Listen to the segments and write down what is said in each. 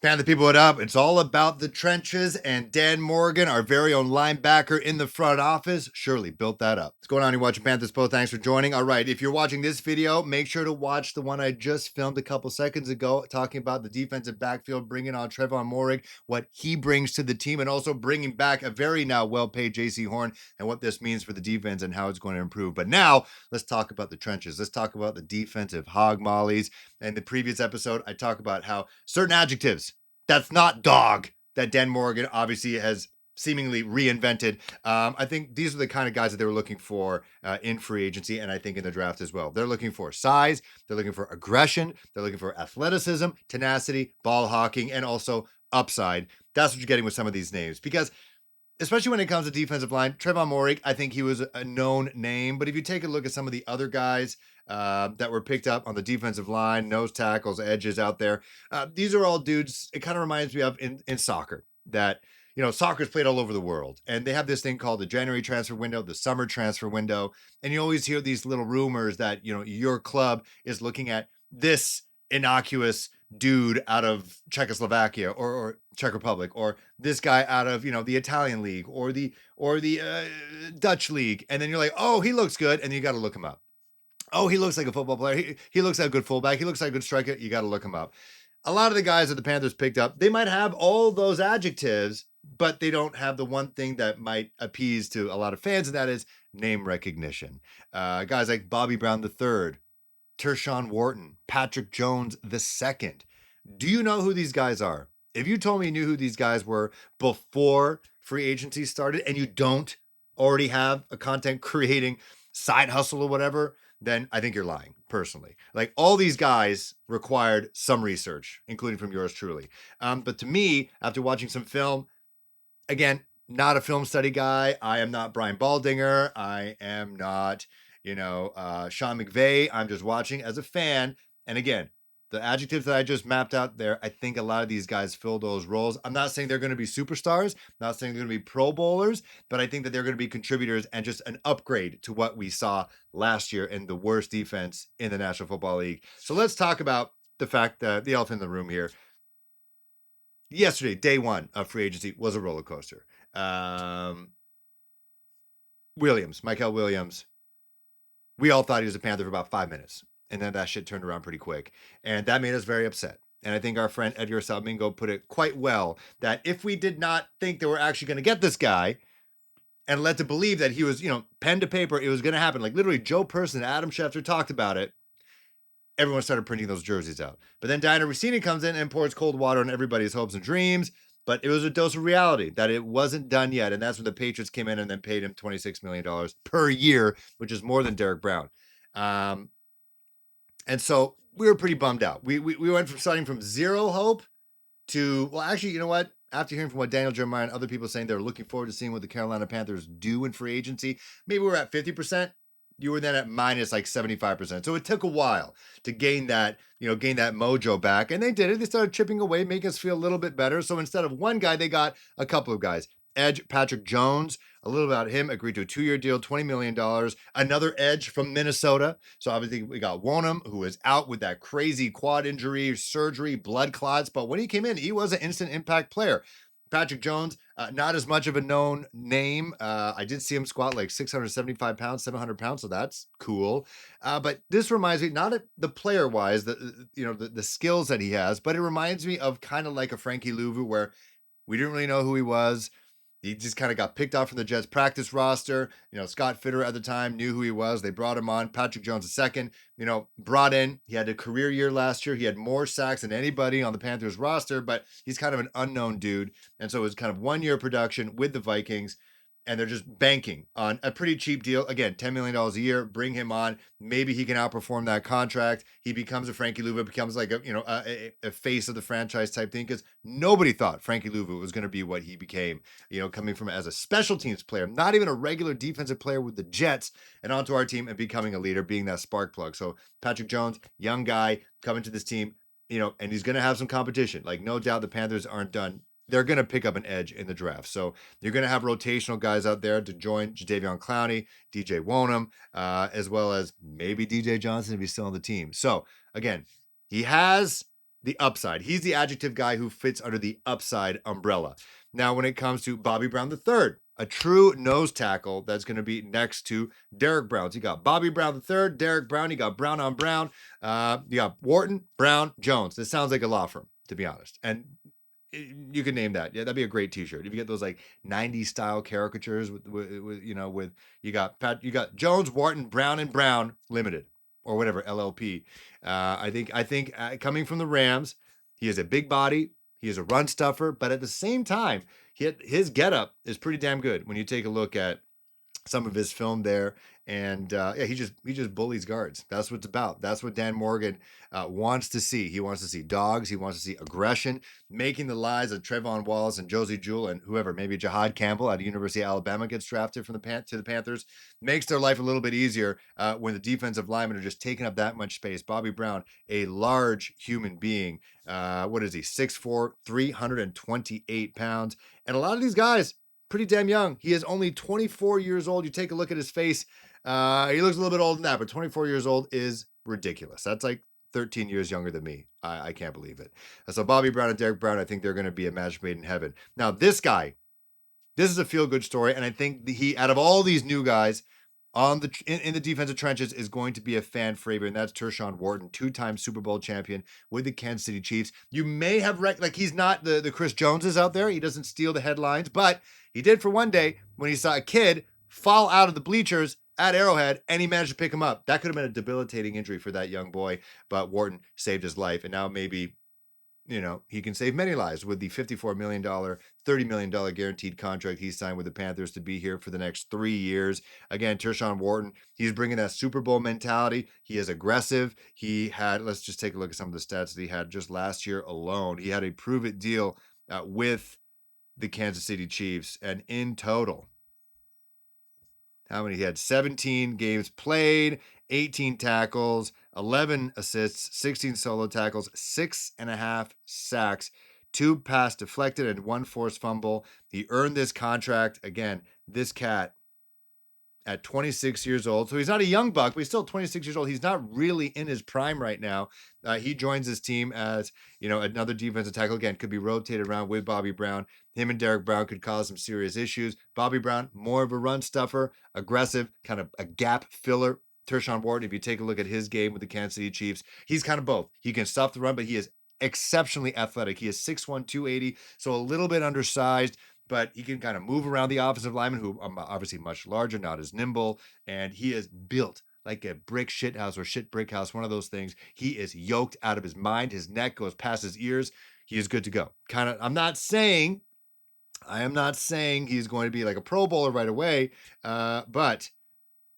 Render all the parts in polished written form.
Panther people, what up? It's all about the trenches, and Dan Morgan, our very own linebacker in the front office, surely built that up. What's going on? You're watching Panthers Post. Thanks for joining. All right, if you're watching this video, make sure to watch the one I just filmed a couple seconds ago, talking about the defensive backfield, bringing on Trevon Moehrig, what he brings to the team, and also bringing back a very now well-paid J.C. Horn, and what this means for the defense and how it's going to improve. But now, let's talk about the trenches. Let's talk about the defensive hog mollies. In the previous episode, I talked about how certain adjectives, that's not dog, that Dan Morgan obviously has seemingly reinvented. I think these are the kind of guys that they were looking for in free agency, and I think in the draft as well. They're looking for size, they're looking for aggression, they're looking for athleticism, tenacity, ball hawking, and also upside. That's what you're getting with some of these names, because especially when it comes to defensive line, Trevon Moehrig, I think he was a known name. But if you take a look at some of the other guys that were picked up on the defensive line, nose tackles, edges out there, these are all dudes. It kind of reminds me of in soccer that, soccer's played all over the world. And they have this thing called the January transfer window, the summer transfer window. And you always hear these little rumors that, your club is looking at this innocuous dude out of Czechoslovakia or Czech Republic, or this guy out of the Italian league or the Dutch league, and then you're like, oh, he looks good, and you got to look him up. Oh, he looks like a football player. He looks like a good fullback. He looks like a good striker. You got to look him up. A lot of the guys that the Panthers picked up, they might have all those adjectives, but they don't have the one thing that might appease to a lot of fans, and that is name recognition. Guys like Bobby Brown III, Tershawn Wharton, Patrick Jones II. Do you know who these guys are? If you told me you knew who these guys were before free agency started, and you don't already have a content creating side hustle or whatever, then I think you're lying, personally. Like, all these guys required some research, including from yours truly. But to me, after watching some film, again, not a film study guy. I am not Brian Baldinger. I am not, Sean McVay. I'm just watching as a fan. And again, the adjectives that I just mapped out there, I think a lot of these guys fill those roles. I'm not saying they're going to be superstars, not saying they're going to be Pro Bowlers, but I think that they're going to be contributors and just an upgrade to what we saw last year in the worst defense in the National Football League. So let's talk about the fact that the elephant in the room here. Yesterday, day one of free agency, was a roller coaster. Michael Williams, we all thought he was a Panther for about 5 minutes. And then that shit turned around pretty quick. And that made us very upset. And I think our friend Edgar Salmingo put it quite well, that if we did not think that we're actually going to get this guy and led to believe that he was, pen to paper, it was going to happen. Like, literally, Joe Person and Adam Schefter talked about it. Everyone started printing those jerseys out. But then Diana Rossini comes in and pours cold water on everybody's hopes and dreams. But it was a dose of reality that it wasn't done yet. And that's when the Patriots came in and then paid him $26 million per year, which is more than Derek Brown. And so we were pretty bummed out. We went from starting from zero hope to, well, actually, you know what? After hearing from what Daniel Jeremiah and other people saying they're looking forward to seeing what the Carolina Panthers do in free agency, maybe we're at 50%. You were then at minus like 75%. So it took a while to gain that mojo back. And they did it. They started chipping away, making us feel a little bit better. So instead of one guy, they got a couple of guys. Edge, Patrick Jones, a little about him, agreed to a 2-year deal, $20 million. Another edge from Minnesota. So obviously we got Wonham, who was out with that crazy quad injury, surgery, blood clots. But when he came in, he was an instant impact player. Patrick Jones, not as much of a known name. I did see him squat like 675 pounds, 700 pounds, so that's cool. But this reminds me, not the player-wise, the skills that he has, but it reminds me of kind of like a Frankie Louvu, where we didn't really know who he was. He just kind of got picked off from the Jets practice roster. Scott Fitter at the time knew who he was. They brought him on. Patrick Jones II, brought in. He had a career year last year. He had more sacks than anybody on the Panthers roster, but he's kind of an unknown dude. And so it was kind of 1 year production with the Vikings. And they're just banking on a pretty cheap deal. Again, $10 million a year, bring him on. Maybe he can outperform that contract. He becomes a Frankie Louvu, becomes like a face of the franchise type thing, because nobody thought Frankie Louvu was going to be what he became, coming from as a special teams player, not even a regular defensive player with the Jets, and onto our team and becoming a leader, being that spark plug. So Patrick Jones, young guy coming to this team, and he's going to have some competition. Like, no doubt the Panthers aren't done. They're going to pick up an edge in the draft. So you're going to have rotational guys out there to join Jadeveon Clowney, DJ Wonham, as well as maybe DJ Johnson if he's still on the team. So again, he has the upside. He's the adjective guy who fits under the upside umbrella. Now, when it comes to Bobby Brown III, a true nose tackle that's going to be next to Derek Brown. So you got Bobby Brown III, Derek Brown, you got Brown on Brown, you got Wharton, Brown, Jones. This sounds like a law firm, to be honest. And you can name that. Yeah, that'd be a great T-shirt. If you get those like '90s style caricatures with you got Jones, Wharton, Brown and Brown Limited or whatever LLP. I think coming from the Rams, he is a big body. He is a run stuffer, but at the same time, his getup is pretty damn good when you take a look at some of his film there. And yeah, he just bullies guards. That's what it's about. That's what Dan Morgan wants to see. He wants to see dogs. He wants to see aggression, making the lives of Trayvon Wallace and Josie Jewell and whoever, maybe Jahad Campbell out of University of Alabama gets drafted from to the Panthers, makes their life a little bit easier when the defensive linemen are just taking up that much space. Bobby Brown, a large human being. What is he? 6'4", 328 pounds. And a lot of these guys, pretty damn young. He is only 24 years old. You take a look at his face. He looks a little bit older than that, but 24 years old is ridiculous. That's like 13 years younger than me. I can't believe it. So Bobby Brown and Derek Brown, I think they're going to be a match made in heaven. Now, this guy, this is a feel-good story, and I think he, out of all these new guys on in the defensive trenches, is going to be a fan favorite, and that's Tershawn Wharton, two-time Super Bowl champion with the Kansas City Chiefs. You may have like he's not the Chris Joneses out there. He doesn't steal the headlines, but he did for one day when he saw a kid fall out of the bleachers at Arrowhead, and he managed to pick him up. That could have been a debilitating injury for that young boy, but Wharton saved his life, and now maybe he can save many lives with the $54 million, $30 million guaranteed contract he signed with the Panthers to be here for the next 3 years. Again, Tershawn Wharton, he's bringing that Super Bowl mentality. He is aggressive. Let's just take a look at some of the stats that he had just last year alone. He had a prove-it deal with the Kansas City Chiefs, and in total, how many? He had 17 games played, 18 tackles, 11 assists, 16 solo tackles, 6.5 sacks, 2 pass deflected, and 1 forced fumble. He earned this contract. Again, this cat at 26 years old. So he's not a young buck, but he's still 26 years old. He's not really in his prime right now. He joins his team as, another defensive tackle. Again, could be rotated around with Bobby Brown. Him and Derek Brown could cause some serious issues. Bobby Brown, more of a run stuffer, aggressive, kind of a gap filler. Tershawn Wharton, if you take a look at his game with the Kansas City Chiefs, he's kind of both. He can stuff the run, but he is exceptionally athletic. He is 6'1", 280, so a little bit undersized, but he can kind of move around the offensive lineman, who are obviously much larger, not as nimble, and he is built like a brick shit house or shit brick house, one of those things. He is yoked out of his mind. His neck goes past his ears. He is good to go. I am not saying he's going to be like a Pro Bowler right away, but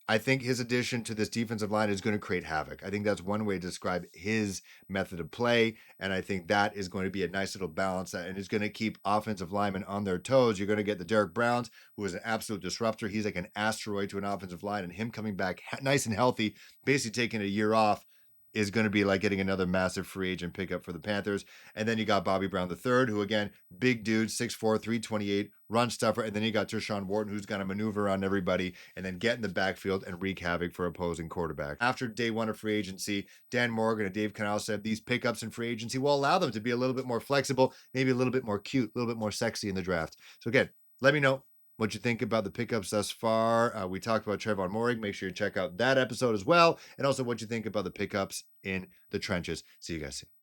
I think his addition to this defensive line is going to create havoc. I think that's one way to describe his method of play. And I think that is going to be a nice little balance and is going to keep offensive linemen on their toes. You're going to get the Derek Browns, who is an absolute disruptor. He's like an asteroid to an offensive line, and him coming back nice and healthy, basically taking a year off, is going to be like getting another massive free agent pickup for the Panthers. And then you got Bobby Brown III, who, again, big dude, 6'4", 328, run stuffer. And then you got Tershawn Wharton, who's going to maneuver around everybody and then get in the backfield and wreak havoc for opposing quarterbacks. After day one of free agency, Dan Morgan and Dave Canal said these pickups in free agency will allow them to be a little bit more flexible, maybe a little bit more cute, a little bit more sexy in the draft. So again, let me know what you think about the pickups thus far. We talked about Trayvon Morig. Make sure you check out that episode as well. And also what you think about the pickups in the trenches. See you guys soon.